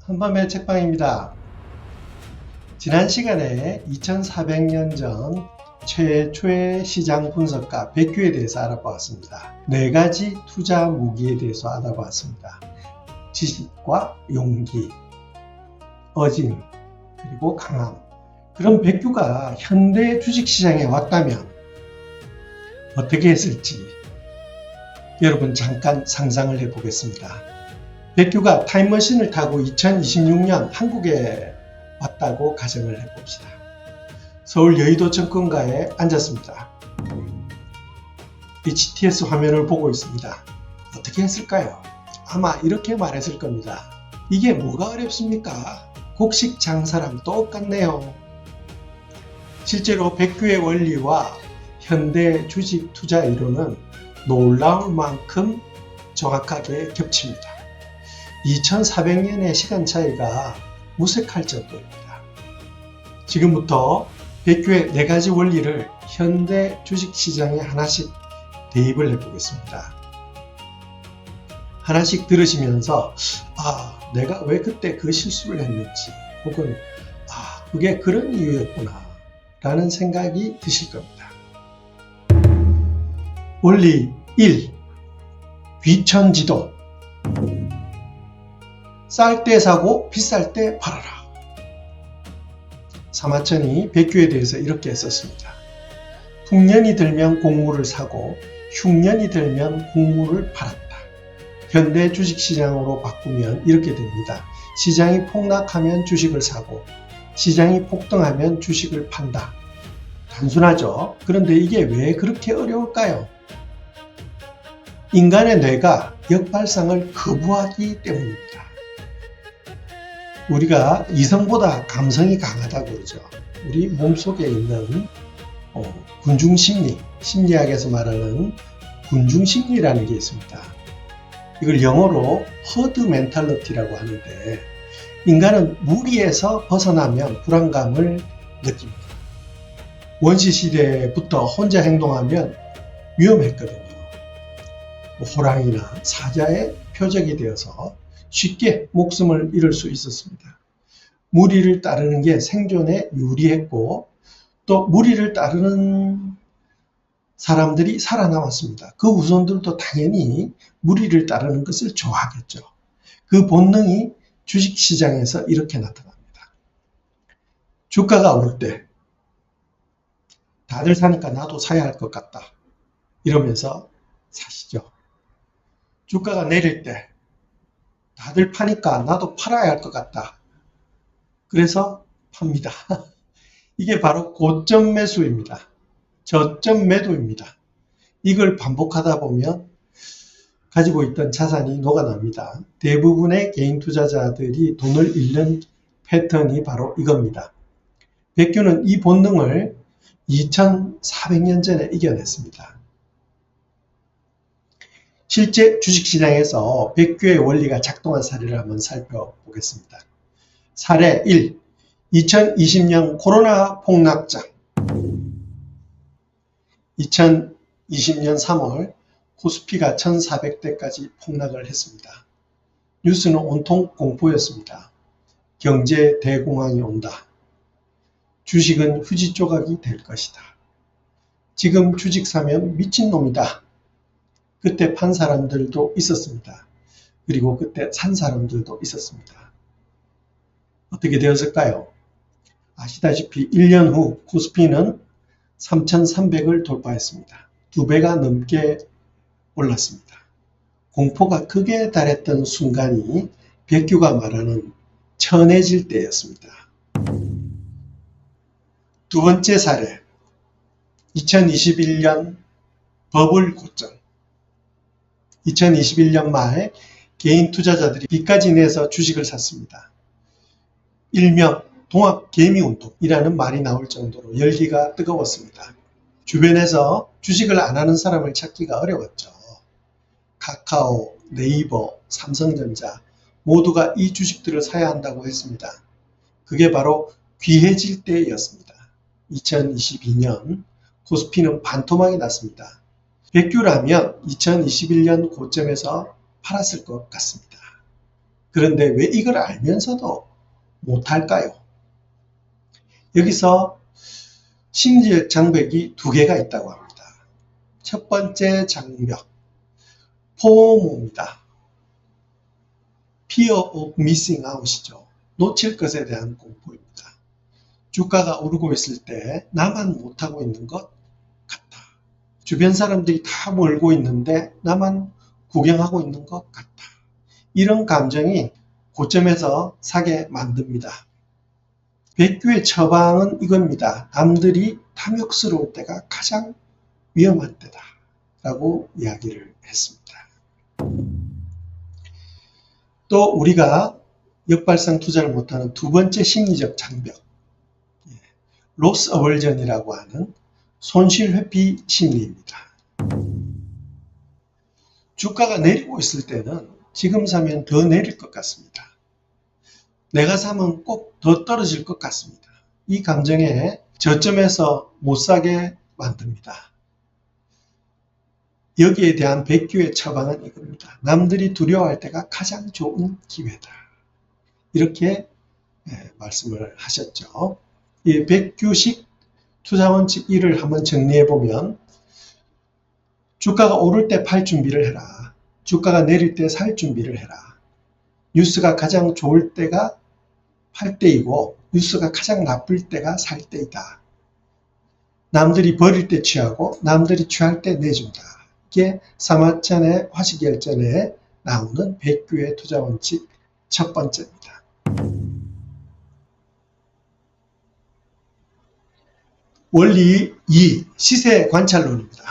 한밤의 책방입니다. 지난 시간에 2400년 전 최초의 시장 분석가 백규에 대해서 알아보았습니다. 4가지 투자 무기에 대해서 알아보았습니다. 지식과 용기, 어진, 그리고 강함. 그럼 백규가 현대 주식시장에 왔다면 어떻게 했을지 여러분 잠깐 상상을 해보겠습니다. 백규가 타임머신을 타고 2026년 한국에 왔다고 가정을 해봅시다. 서울 여의도 정권가에 앉았습니다. HTS 화면을 보고 있습니다. 어떻게 했을까요? 아마 이렇게 말했을 겁니다. 이게 뭐가 어렵습니까? 곡식 장사랑 똑같네요. 실제로 백규의 원리와 현대 주식 투자 이론은 놀라울 만큼 정확하게 겹칩니다. 2400년의 시간 차이가 무색할 정도입니다. 지금부터 백규의 4가지 원리를 현대 주식시장에 하나씩 대입을 해보겠습니다. 하나씩 들으시면서 내가 왜 그때 그 실수를 했는지 혹은 그게 그런 이유였구나 라는 생각이 드실 겁니다. 원리 1. 귀천지도. 쌀 때 사고 비쌀 때 팔아라. 사마천이 백규에 대해서 이렇게 썼습니다. 풍년이 들면 곡물을 사고 흉년이 들면 곡물을 팔았다. 현대 주식시장으로 바꾸면 이렇게 됩니다. 시장이 폭락하면 주식을 사고 시장이 폭등하면 주식을 판다. 단순하죠? 그런데 이게 왜 그렇게 어려울까요? 인간의 뇌가 역발상을 거부하기 때문입니다. 우리가 이성보다 감성이 강하다고 그러죠. 우리 몸속에 있는 군중심리, 심리학에서 말하는 군중심리라는 게 있습니다. 이걸 영어로 허드 멘탈리티라고 하는데 인간은 무리에서 벗어나면 불안감을 느낍니다. 원시시대부터 혼자 행동하면 위험했거든요. 호랑이나 사자의 표적이 되어서 쉽게 목숨을 잃을 수 있었습니다. 무리를 따르는 게 생존에 유리했고 또 무리를 따르는 사람들이 살아남았습니다. 그 후손들도 당연히 무리를 따르는 것을 좋아하겠죠. 그 본능이 주식시장에서 이렇게 나타납니다. 주가가 오를 때 다들 사니까 나도 사야 할 것 같다. 이러면서 사시죠. 주가가 내릴 때 다들 파니까 나도 팔아야 할 것 같다. 그래서 팝니다. 이게 바로 고점 매수입니다. 저점 매도입니다. 이걸 반복하다 보면 가지고 있던 자산이 녹아납니다. 대부분의 개인 투자자들이 돈을 잃는 패턴이 바로 이겁니다. 백규는 이 본능을 2400년 전에 이겨냈습니다. 실제 주식시장에서 백규의 원리가 작동한 사례를 한번 살펴보겠습니다. 사례 1. 2020년 코로나 폭락장. 2020년 3월 코스피가 1400대까지 폭락을 했습니다. 뉴스는 온통 공포였습니다. 경제 대공황이 온다. 주식은 휴지 조각이 될 것이다. 지금 주식 사면 미친놈이다. 그때 판 사람들도 있었습니다. 그리고 그때 산 사람들도 있었습니다. 어떻게 되었을까요? 아시다시피 1년 후 코스피는 3300을 돌파했습니다. 2배가 넘게 올랐습니다. 공포가 극에 달했던 순간이 백규가 말하는 천해질 때였습니다. 두 번째 사례, 2021년 버블 고점. 2021년 말 개인 투자자들이 빚까지 내서 주식을 샀습니다. 일명 동학개미운동이라는 말이 나올 정도로 열기가 뜨거웠습니다. 주변에서 주식을 안 하는 사람을 찾기가 어려웠죠. 카카오, 네이버, 삼성전자 모두가 이 주식들을 사야 한다고 했습니다. 그게 바로 귀해질 때였습니다. 2022년 코스피는 반토막이 났습니다. 백규라면 2021년 고점에서 팔았을 것 같습니다. 그런데 왜 이걸 알면서도 못할까요? 여기서 심리적 장벽이 두 개가 있다고 합니다. 첫 번째 장벽, 포모입니다. Fear of missing out이죠. 놓칠 것에 대한 공포입니다. 주가가 오르고 있을 때 나만 못하고 있는 것 같다. 주변 사람들이 다 몰고 있는데 나만 구경하고 있는 것 같다. 이런 감정이 고점에서 사게 만듭니다. 백규의 처방은 이겁니다. 남들이 탐욕스러울 때가 가장 위험한 때다 라고 이야기를 했습니다. 또 우리가 역발상 투자를 못하는 두 번째 심리적 장벽, 로스 어벌전이라고 하는 손실 회피 심리입니다. 주가가 내리고 있을 때는 지금 사면 더 내릴 것 같습니다. 내가 사면 꼭 더 떨어질 것 같습니다. 이 감정에 저점에서 못 사게 만듭니다. 여기에 대한 백규의 처방은 이겁니다. 남들이 두려워할 때가 가장 좋은 기회다. 이렇게 말씀을 하셨죠. 이 백규식 투자원칙 1을 한번 정리해보면, 주가가 오를 때 팔 준비를 해라. 주가가 내릴 때 살 준비를 해라. 뉴스가 가장 좋을 때가 팔 때이고 뉴스가 가장 나쁠 때가 살 때이다. 남들이 버릴 때 취하고 남들이 취할 때 내준다. 이게 사마천의 화시결전에 나오는 백규의 투자원칙 첫 번째입니다. 원리 2. 시세 관찰론입니다.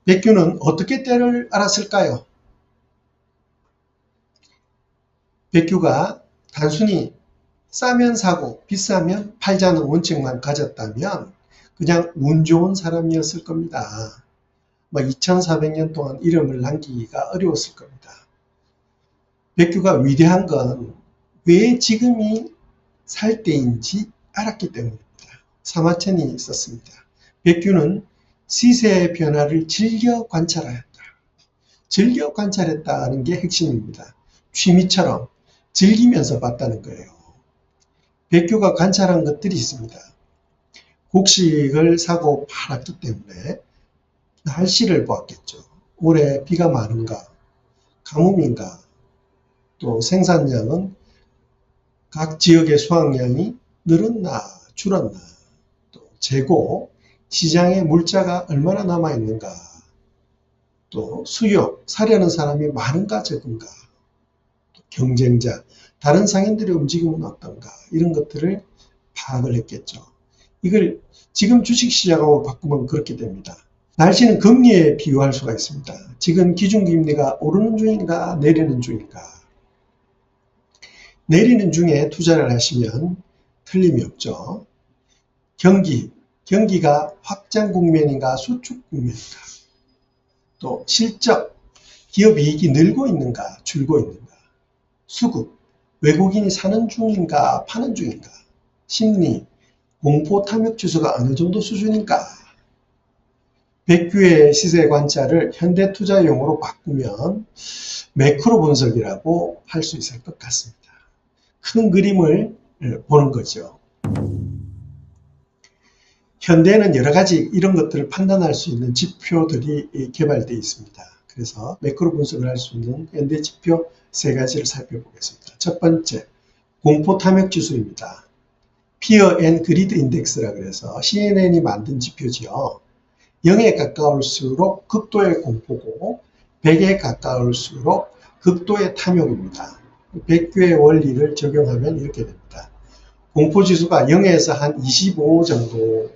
백규는 어떻게 때를 알았을까요? 백규가 단순히 싸면 사고 비싸면 팔자는 원칙만 가졌다면 그냥 운 좋은 사람이었을 겁니다. 2400년 동안 이름을 남기기가 어려웠을 겁니다. 백규가 위대한 건 왜 지금이 살 때인지 알았기 때문입니다. 사마천이 있었습니다. 백규는 시세의 변화를 즐겨 관찰하였다. 즐겨 관찰했다는 게 핵심입니다. 취미처럼 즐기면서 봤다는 거예요. 백규가 관찰한 것들이 있습니다. 곡식을 사고 팔았기 때문에 날씨를 보았겠죠. 올해 비가 많은가, 가뭄인가, 또 생산량은 각 지역의 수확량이 늘었나 줄었나, 또 재고, 시장에 물자가 얼마나 남아있는가, 또 수요, 사려는 사람이 많은가 적은가, 또 경쟁자, 다른 상인들의 움직임은 어떤가, 이런 것들을 파악을 했겠죠. 이걸 지금 주식시장하고 바꾸면 그렇게 됩니다. 날씨는 금리에 비유할 수가 있습니다. 지금 기준금리가 오르는 중인가 내리는 중인가. 내리는 중에 투자를 하시면 틀림이 없죠. 경기가 확장 국면인가 수축 국면인가. 또 실적, 기업 이익이 늘고 있는가 줄고 있는가. 수급, 외국인이 사는 중인가 파는 중인가. 심리, 공포 탐욕 지수가 어느 정도 수준인가. 백규의 시세 관찰을 현대투자용으로 바꾸면 매크로 분석이라고 할 수 있을 것 같습니다. 큰 그림을 보는 거죠. 현대는 여러 가지 이런 것들을 판단할 수 있는 지표들이 개발되어 있습니다. 그래서 매크로 분석을 할 수 있는 현대 지표 세 가지를 살펴보겠습니다. 첫 번째, 공포 탐욕 지수입니다. Fear and Greed Index라 그래서 CNN이 만든 지표지요. 0에 가까울수록 극도의 공포고 100에 가까울수록 극도의 탐욕입니다. 백규의 원리를 적용하면 이렇게 됩니다. 공포지수가 0에서 한 25 정도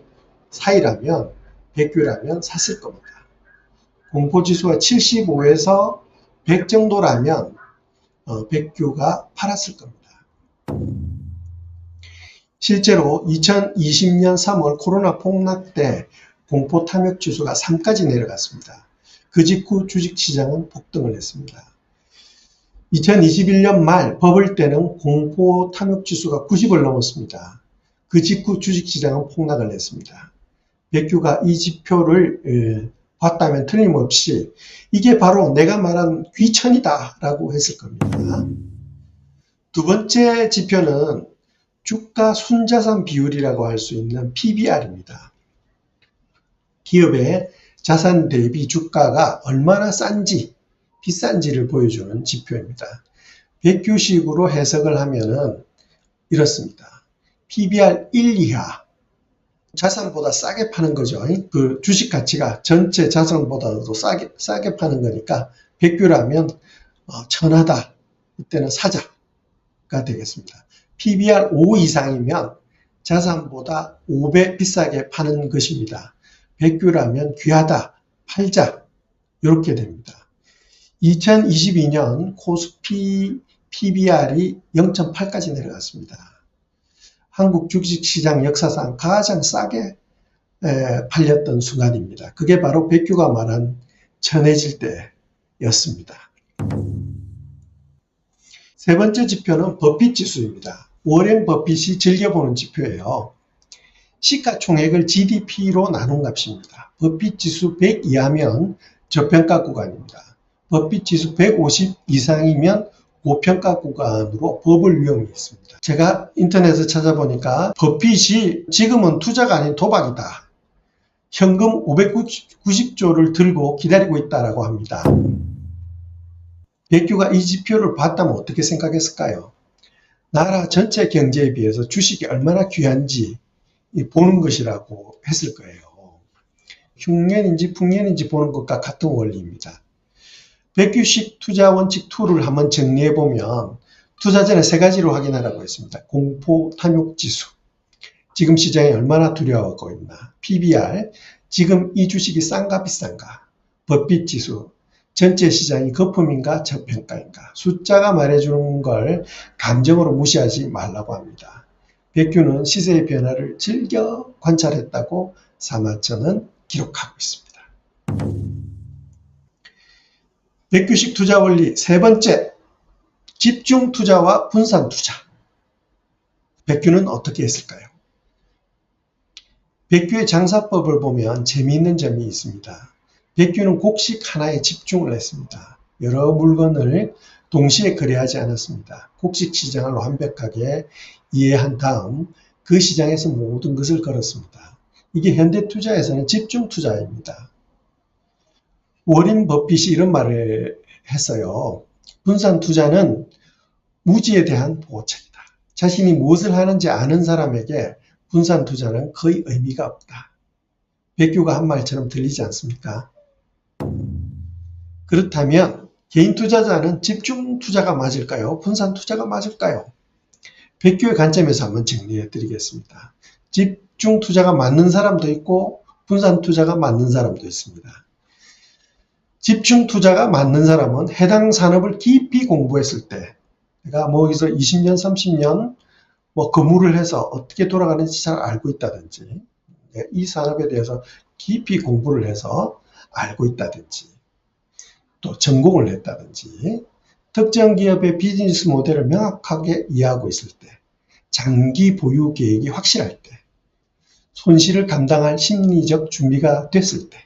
사이라면 백규라면 샀을 겁니다. 공포지수가 75에서 100 정도라면 백규가 팔았을 겁니다. 실제로 2020년 3월 코로나 폭락 때 공포 탐욕 지수가 3까지 내려갔습니다. 그 직후 주식시장은 폭등을 했습니다. 2021년 말 버블 때는 공포 탐욕 지수가 90을 넘었습니다. 그 직후 주식시장은 폭락을 했습니다. 백규가 이 지표를 봤다면 틀림없이 이게 바로 내가 말한 귀천이다 라고 했을 겁니다. 두 번째 지표는 주가 순자산 비율이라고 할 수 있는 PBR입니다. 기업의 자산 대비 주가가 얼마나 싼지, 비싼지를 보여주는 지표입니다. 백규식으로 해석을 하면은 이렇습니다. PBR 1 이하, 자산보다 싸게 파는 거죠. 그 주식 가치가 전체 자산보다도 싸게 파는 거니까 백규라면 천하다. 이때는 사자가 되겠습니다. PBR 5 이상이면 자산보다 5배 비싸게 파는 것입니다. 백규라면 귀하다, 팔자 이렇게 됩니다. 2022년 코스피 PBR이 0.8까지 내려갔습니다. 한국 주식시장 역사상 가장 싸게 팔렸던 순간입니다. 그게 바로 백규가 말한 천해질 때였습니다. 세 번째 지표는 버핏 지수입니다. 워렌 버핏이 즐겨보는 지표예요. 시가총액을 GDP로 나눈 값입니다. 버핏 지수 100 이하면 저평가 구간입니다. 버핏 지수 150 이상이면 고평가 구간으로 버블 위험이 있습니다. 제가 인터넷에 찾아보니까 버핏이 지금은 투자가 아닌 도박이다. 현금 590조를 들고 기다리고 있다라고 합니다. 백규가 이 지표를 봤다면 어떻게 생각했을까요? 나라 전체 경제에 비해서 주식이 얼마나 귀한지 보는 것이라고 했을 거예요. 흉년인지 풍년인지 보는 것과 같은 원리입니다. 백규식 투자 원칙 2를 한번 정리해 보면 투자 전에 세 가지로 확인하라고 했습니다. 공포 탐욕 지수, 지금 시장이 얼마나 두려워하고 있나, PBR, 지금 이 주식이 싼가 비싼가, 버핏 지수, 전체 시장이 거품인가 저평가인가, 숫자가 말해주는 걸 감정으로 무시하지 말라고 합니다. 백규는 시세의 변화를 즐겨 관찰했다고 사마천은 기록하고 있습니다. 백규식 투자 원리 세 번째, 집중 투자와 분산 투자. 백규는 어떻게 했을까요? 백규의 장사법을 보면 재미있는 점이 있습니다. 백규는 곡식 하나에 집중을 했습니다. 여러 물건을 동시에 거래하지 않았습니다. 곡식 시장을 완벽하게 이해한 다음 그 시장에서 모든 것을 걸었습니다. 이게 현대투자에서는 집중 투자입니다. 워렌 버핏이 이런 말을 했어요. 분산 투자는 무지에 대한 보호책이다. 자신이 무엇을 하는지 아는 사람에게 분산 투자는 거의 의미가 없다. 백규가 한 말처럼 들리지 않습니까? 그렇다면 개인 투자자는 집중 투자가 맞을까요? 분산 투자가 맞을까요? 백규의 관점에서 한번 정리해 드리겠습니다. 집중 투자가 맞는 사람도 있고 분산 투자가 맞는 사람도 있습니다. 집중 투자가 맞는 사람은 해당 산업을 깊이 공부했을 때, 내가 여기서 20년, 30년 근무를 해서 어떻게 돌아가는지 잘 알고 있다든지, 이 산업에 대해서 깊이 공부를 해서 알고 있다든지, 또 전공을 했다든지, 특정 기업의 비즈니스 모델을 명확하게 이해하고 있을 때, 장기 보유 계획이 확실할 때, 손실을 감당할 심리적 준비가 됐을 때,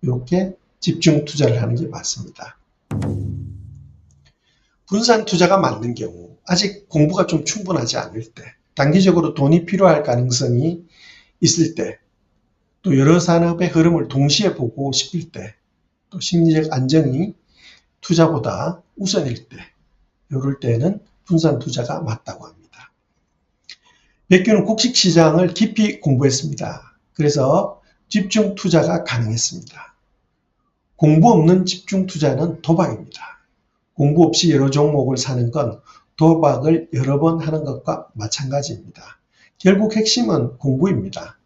이렇게 집중 투자를 하는 게 맞습니다. 분산 투자가 맞는 경우, 아직 공부가 좀 충분하지 않을 때, 단기적으로 돈이 필요할 가능성이 있을 때, 또 여러 산업의 흐름을 동시에 보고 싶을 때, 또 심리적 안정이 투자보다 우선일 때, 이럴 때는 분산 투자가 맞다고 합니다. 백규는 곡식 시장을 깊이 공부했습니다. 그래서 집중 투자가 가능했습니다. 공부 없는 집중 투자는 도박입니다. 공부 없이 여러 종목을 사는 건 도박을 여러 번 하는 것과 마찬가지입니다. 결국 핵심은 공부입니다.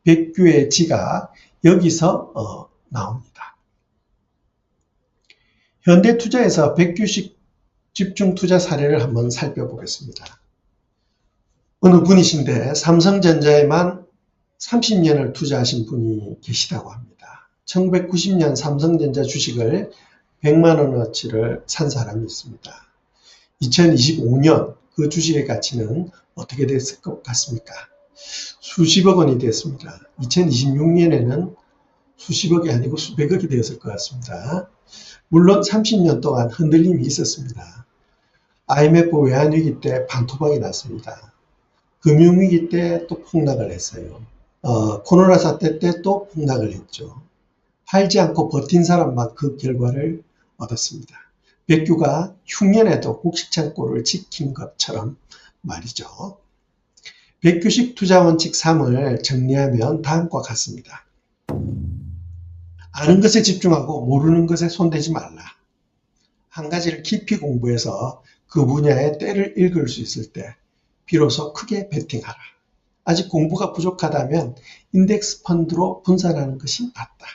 백규의 지가 여기서 나옵니다. 현대투자에서 백규식 집중투자 사례를 한번 살펴보겠습니다. 어느 분이신데 삼성전자에만 30년을 투자하신 분이 계시다고 합니다. 1990년 삼성전자 주식을 100만원어치를 산 사람이 있습니다. 2025년 그 주식의 가치는 어떻게 됐을 것 같습니까? 수십억 원이 됐습니다. 2026년에는 수십억이 아니고 수백억이 되었을 것 같습니다. 물론 30년 동안 흔들림이 있었습니다. IMF 외환위기 때 반토막이 났습니다. 금융위기 때 또 폭락을 했어요. 코로나 사태 때 또 폭락을 했죠. 팔지 않고 버틴 사람만 그 결과를 얻었습니다. 백규가 흉년에도 국시창고를 지킨 것처럼 말이죠. 백규식 투자원칙 3을 정리하면 다음과 같습니다. 아는 것에 집중하고 모르는 것에 손대지 말라. 한 가지를 깊이 공부해서 그 분야의 때를 읽을 수 있을 때 비로소 크게 베팅하라. 아직 공부가 부족하다면 인덱스 펀드로 분산하는 것이 낫다.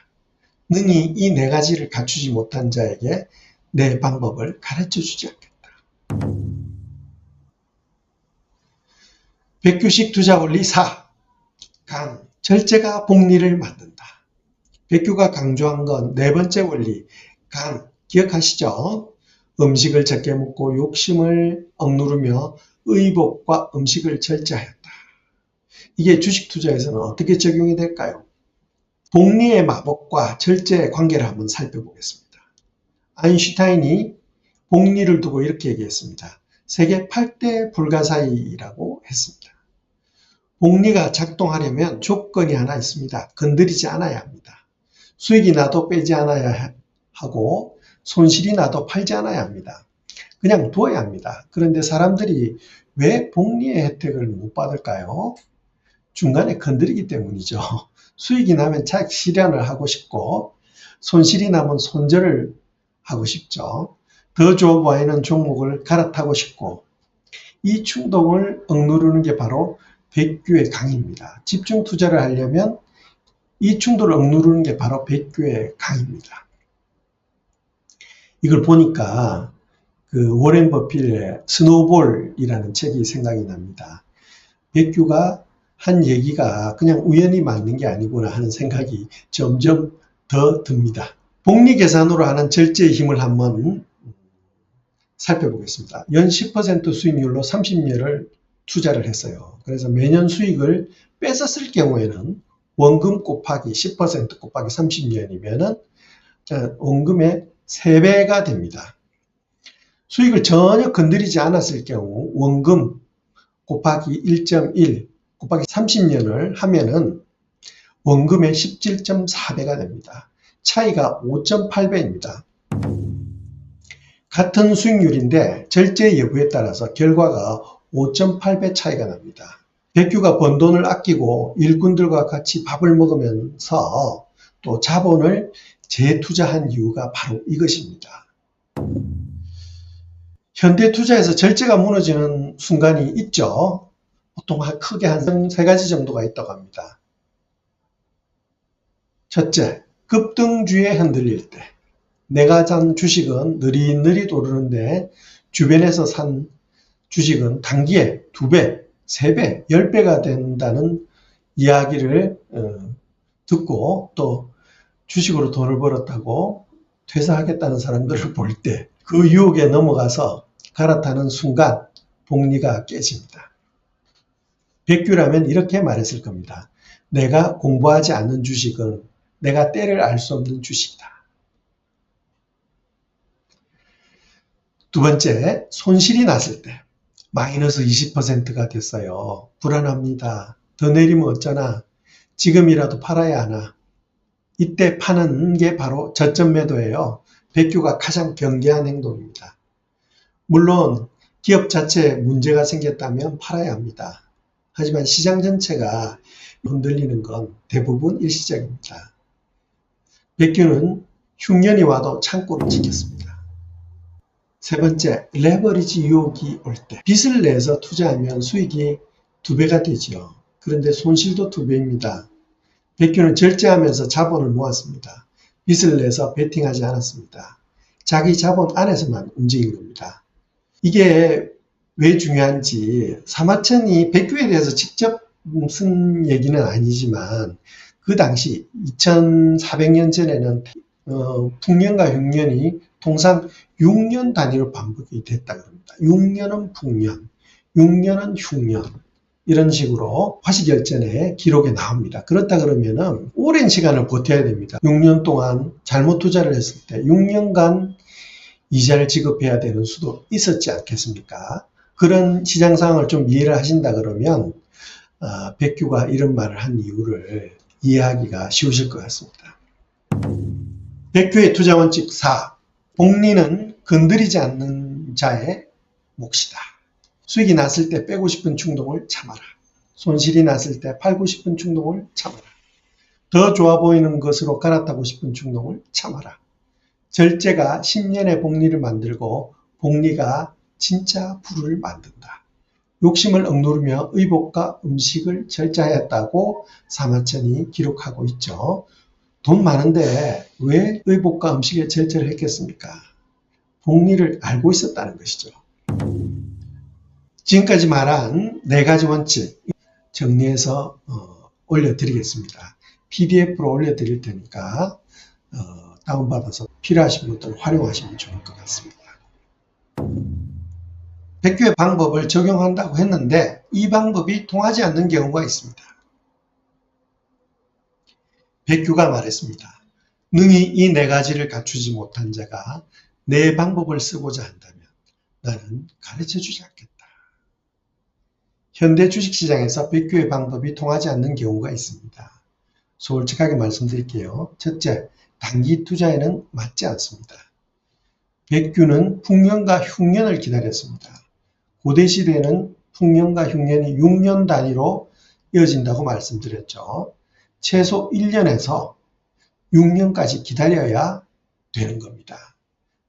능히 이 네 가지를 갖추지 못한 자에게 내 방법을 가르쳐 주지 않겠다. 백규식 투자 원리 4. 강, 절제가 복리를 만든다. 백규가 강조한 건 네 번째 원리, 강, 기억하시죠? 음식을 적게 먹고 욕심을 억누르며 의복과 음식을 절제하였다. 이게 주식 투자에서는 어떻게 적용이 될까요? 복리의 마법과 절제의 관계를 한번 살펴보겠습니다. 아인슈타인이 복리를 두고 이렇게 얘기했습니다. 세계 8대 불가사의라고 했습니다. 복리가 작동하려면 조건이 하나 있습니다. 건드리지 않아야 합니다. 수익이 나도 빼지 않아야 하고 손실이 나도 팔지 않아야 합니다. 그냥 두어야 합니다. 그런데 사람들이 왜 복리의 혜택을 못 받을까요? 중간에 건드리기 때문이죠. 수익이 나면 차익 실현을 하고 싶고 손실이 나면 손절을 하고 싶죠. 더 좋아 보이는 종목을 갈아타고 싶고 이 충동을 억누르는 게 바로 백규의 강입니다. 집중 투자를 하려면 이 충동을 억누르는 게 바로 백규의 강입니다. 이걸 보니까 그 워렌 버핏의 스노우볼이라는 책이 생각이 납니다. 백규가 한 얘기가 그냥 우연히 맞는 게 아니구나 하는 생각이 점점 더 듭니다. 복리 계산으로 하는 절제의 힘을 한번 살펴보겠습니다. 연 10% 수익률로 30년을 투자를 했어요. 그래서 매년 수익을 뺏었을 경우에는 원금 곱하기 10% 곱하기 30년이면은 원금의 3배가 됩니다. 수익을 전혀 건드리지 않았을 경우 원금 곱하기 1.1 곱하기 30년을 하면은 원금의 17.4배가 됩니다. 차이가 5.8배입니다. 같은 수익률인데 절제 여부에 따라서 결과가 5.8배 차이가 납니다. 백규가 번 돈을 아끼고 일꾼들과 같이 밥을 먹으면서 또 자본을 재투자한 이유가 바로 이것입니다. 현대 투자에서 절제가 무너지는 순간이 있죠. 보통 크게 한 3가지 정도가 있다고 합니다. 첫째, 급등주에 흔들릴 때. 내가 산 주식은 느릿느릿 오르는데 주변에서 산 주식은 단기에 2배, 3배, 10배가 된다는 이야기를 듣고 또 주식으로 돈을 벌었다고 퇴사하겠다는 사람들을 볼 때 그 유혹에 넘어가서 갈아타는 순간 복리가 깨집니다. 백규라면 이렇게 말했을 겁니다. 내가 공부하지 않는 주식은 내가 때를 알 수 없는 주식이다. 두 번째, 손실이 났을 때 마이너스 20%가 됐어요. 불안합니다. 더 내리면 어쩌나? 지금이라도 팔아야 하나? 이때 파는 게 바로 저점 매도예요. 백규가 가장 경계한 행동입니다. 물론 기업 자체에 문제가 생겼다면 팔아야 합니다. 하지만 시장 전체가 흔들리는 건 대부분 일시적입니다. 백규는 흉년이 와도 창고를 지켰습니다. 세 번째, 레버리지 유혹이 올 때. 빚을 내서 투자하면 수익이 2배가 되죠. 그런데 손실도 2배입니다. 백규는 절제하면서 자본을 모았습니다. 빚을 내서 베팅하지 않았습니다. 자기 자본 안에서만 움직인 겁니다. 이게 왜 중요한지 사마천이 백규에 대해서 직접 쓴 얘기는 아니지만 그 당시 2400년 전에는 풍년과 흉년이 통상 6년 단위로 반복이 됐다고 합니다. 6년은 풍년, 6년은 흉년 이런 식으로 화시결전의 기록에 나옵니다. 그렇다 그러면은 오랜 시간을 버텨야 됩니다. 6년 동안 잘못 투자를 했을 때 6년간 이자를 지급해야 되는 수도 있었지 않겠습니까? 그런 시장 상황을 좀 이해를 하신다 그러면 백규가 이런 말을 한 이유를 이해하기가 쉬우실 것 같습니다. 백규의 투자원칙 4. 복리는 건드리지 않는 자의 몫이다. 수익이 났을 때 빼고 싶은 충동을 참아라. 손실이 났을 때 팔고 싶은 충동을 참아라. 더 좋아 보이는 것으로 갈아타고 싶은 충동을 참아라. 절제가 10년의 복리를 만들고 복리가 진짜 부를 만든다. 욕심을 억누르며 의복과 음식을 절제하였다고 사마천이 기록하고 있죠. 돈 많은데 왜 의복과 음식에 절제를 했겠습니까? 복리를 알고 있었다는 것이죠. 지금까지 말한 4가지 원칙 정리해서 올려드리겠습니다. PDF로 올려드릴 테니까 다운받아서 필요하신 분들은 활용하시면 좋을 것 같습니다. 백규의 방법을 적용한다고 했는데 이 방법이 통하지 않는 경우가 있습니다. 백규가 말했습니다. 능히 이 4가지를 갖추지 못한 자가 내 방법을 쓰고자 한다면 나는 가르쳐주지 않겠다. 현대 주식시장에서 백규의 방법이 통하지 않는 경우가 있습니다. 솔직하게 말씀드릴게요. 첫째, 단기 투자에는 맞지 않습니다. 백규는 풍년과 흉년을 기다렸습니다. 고대시대에는 풍년과 흉년이 6년 단위로 이어진다고 말씀드렸죠. 최소 1년에서 6년까지 기다려야 되는 겁니다.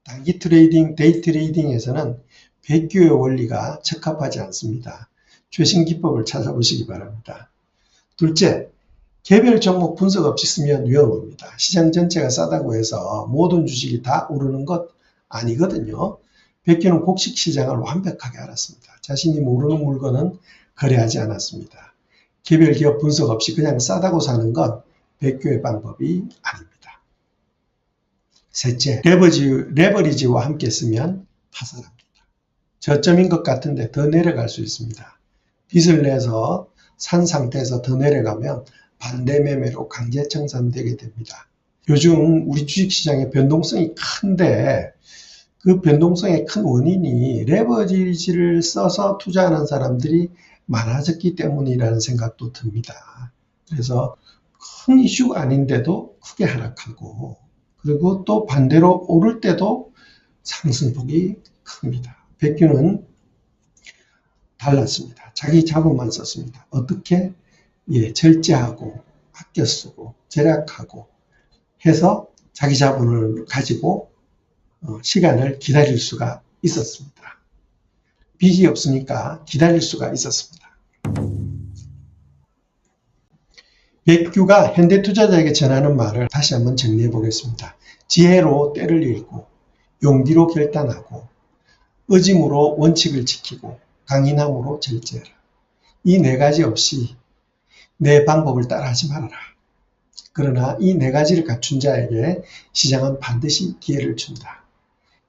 단기 트레이딩, 데이 트레이딩에서는 백규의 원리가 적합하지 않습니다. 최신 기법을 찾아보시기 바랍니다. 둘째, 개별 종목 분석 없이 쓰면 위험합니다. 시장 전체가 싸다고 해서 모든 주식이 다 오르는 것 아니거든요. 백규는 곡식 시장을 완벽하게 알았습니다. 자신이 모르는 물건은 거래하지 않았습니다. 개별 기업 분석 없이 그냥 싸다고 사는 건 백규의 방법이 아닙니다. 셋째, 레버리지와 함께 쓰면 파산합니다. 저점인 것 같은데 더 내려갈 수 있습니다. 빚을 내서 산 상태에서 더 내려가면 반대 매매로 강제 청산되게 됩니다. 요즘 우리 주식시장의 변동성이 큰데 그 변동성의 큰 원인이 레버리지를 써서 투자하는 사람들이 많아졌기 때문이라는 생각도 듭니다. 그래서 큰 이슈가 아닌데도 크게 하락하고 그리고 또 반대로 오를 때도 상승폭이 큽니다. 백규는 달랐습니다. 자기 자본만 썼습니다. 어떻게? 절제하고 아껴 쓰고 절약하고 해서 자기 자본을 가지고 시간을 기다릴 수가 있었습니다. 빚이 없으니까 기다릴 수가 있었습니다. 백규가 현대 투자자에게 전하는 말을 다시 한번 정리해 보겠습니다. 지혜로 때를 읽고 용기로 결단하고 의짐으로 원칙을 지키고 강인함으로 절제하라. 이 4가지 없이 내 방법을 따라하지 말아라. 그러나 이 4가지를 갖춘 자에게 시장은 반드시 기회를 준다.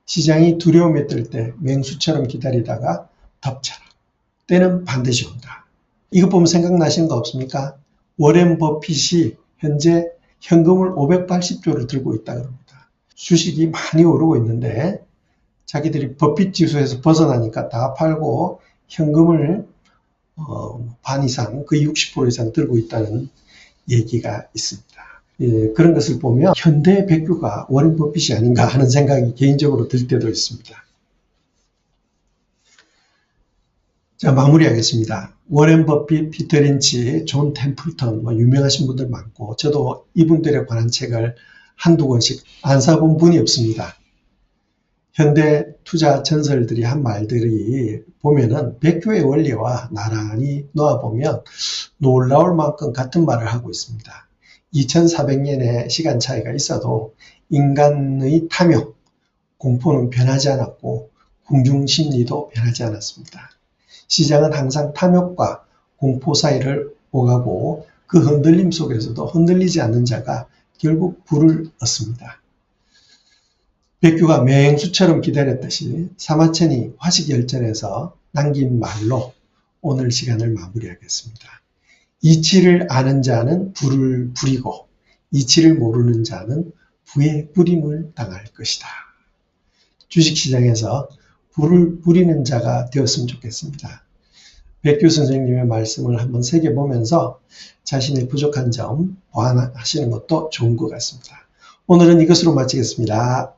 시장이 두려움에 뜰 때 맹수처럼 기다리다가 덮쳐라. 때는 반드시 온다. 이것 보면 생각나시는 거 없습니까? 워렌 버핏이 현재 현금을 580조를 들고 있다 그럽니다. 주식이 많이 오르고 있는데 자기들이 버핏 지수에서 벗어나니까 다 팔고 현금을 반 이상, 거의 60% 이상 들고 있다는 얘기가 있습니다. 그런 것을 보면 현대 백규가 워렌 버핏이 아닌가 하는 생각이 개인적으로 들 때도 있습니다. 자, 마무리하겠습니다. 워렌 버핏, 피터 린치, 존 템플턴, 유명하신 분들 많고 저도 이분들에 관한 책을 한두 권씩 안 사본 분이 없습니다. 현대 투자 전설들이 한 말들이 보면은 백규의 원리와 나란히 놓아보면 놀라울 만큼 같은 말을 하고 있습니다. 2400년의 시간 차이가 있어도 인간의 탐욕, 공포는 변하지 않았고 궁중심리도 변하지 않았습니다. 시장은 항상 탐욕과 공포 사이를 오가고 그 흔들림 속에서도 흔들리지 않는 자가 결국 부를 얻습니다. 백규가 맹수처럼 기다렸듯이 사마천이 화식열전에서 남긴 말로 오늘 시간을 마무리하겠습니다. 이치를 아는 자는 부를 부리고 이치를 모르는 자는 부의 부림을 당할 것이다. 주식시장에서 불을 부리는 자가 되었으면 좋겠습니다. 백규 선생님의 말씀을 한번 새겨보면서 자신의 부족한 점 보완하시는 것도 좋은 것 같습니다. 오늘은 이것으로 마치겠습니다.